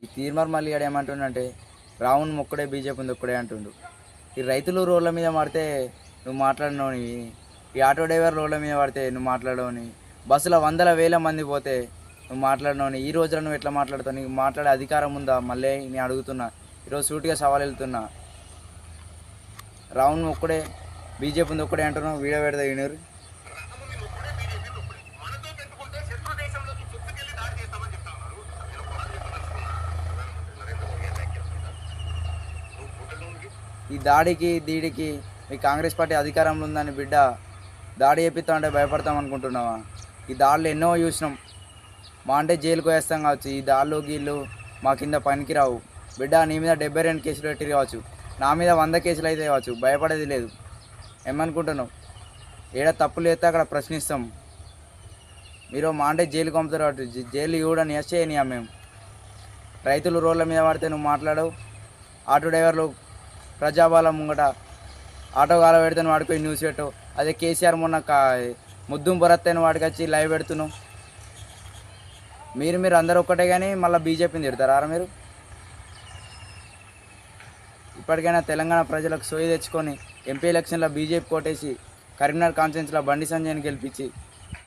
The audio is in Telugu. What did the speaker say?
ఈ తీర్మార్ మళ్ళీ ఆడు ఏమంటుండంటే రావును మొక్కడే బీజేపీ ఒక్కడే అంటుండు. ఈ రైతులు రోడ్ల మీద పడితే నువ్వు మాట్లాడినవని, ఈ ఆటో డ్రైవర్ రోడ్ల మీద పడితే నువ్వు మాట్లాడవని, బస్సులో వందల వేల మంది పోతే నువ్వు మాట్లాడినవని, ఈ రోజున నువ్వు ఎట్లా మాట్లాడుతావు? నీకు మాట్లాడే అధికారం ఉందా? మళ్ళీ నేను అడుగుతున్నా, ఈరోజు సూటిగా సవాల్ వెళ్తున్నా. రావును ఒక్కడే బీజేపీ ఒక్కడే అంటున్నావు, వీడియో పెడతా వినరు. ఈ దాడికి దీడికి మీ కాంగ్రెస్ పార్టీ అధికారంలో ఉందని బిడ్డ దాడి చేపిస్తామంటే భయపడతాం అనుకుంటున్నావా? ఈ దాడులు ఎన్నో చూసినాం. మా అంటే జైలుకు వేస్తాం కావచ్చు, ఈ దాడులు గీళ్ళు మా కింద పనికి రావు బిడ్డ. నీ మీద 72 కేసులు పెట్టి కావచ్చు, నా మీద 100 కేసులు అయితే కావచ్చు, భయపడేది లేదు. ఏమనుకుంటున్నావు? ఏడ తప్పులు చేస్తే అక్కడ ప్రశ్నిస్తాం. మీరు మా అంటే జైలుకు పంపుతారు కాబట్టి జైలు ఇవ్వడని ఎస్చేయనియా మేము. రైతులు రోడ్ల మీద పడితే నువ్వు మాట్లాడవు. ఆటో డ్రైవర్లు ప్రజాబాల ముంగట ఆటో కాల పెడితే వాడిపోయి న్యూస్ పెట్టవు. అదే కేసీఆర్ మొన్న ముద్దుం బొరత్తైన వాడికి వచ్చి లైవ్ పెడుతున్నావు. మీరు అందరూ ఒక్కటే కానీ మళ్ళీ బీజేపీని తిడతారా మీరు? ఇప్పటికైనా తెలంగాణ ప్రజలకు సోయి తెచ్చుకొని ఎంపీ ఎలక్షన్లో బీజేపీ కోటేసి కరీంనగర్ కాన్స్టిట్యున్సీలో బండి సంజయ్ని గెలిపించి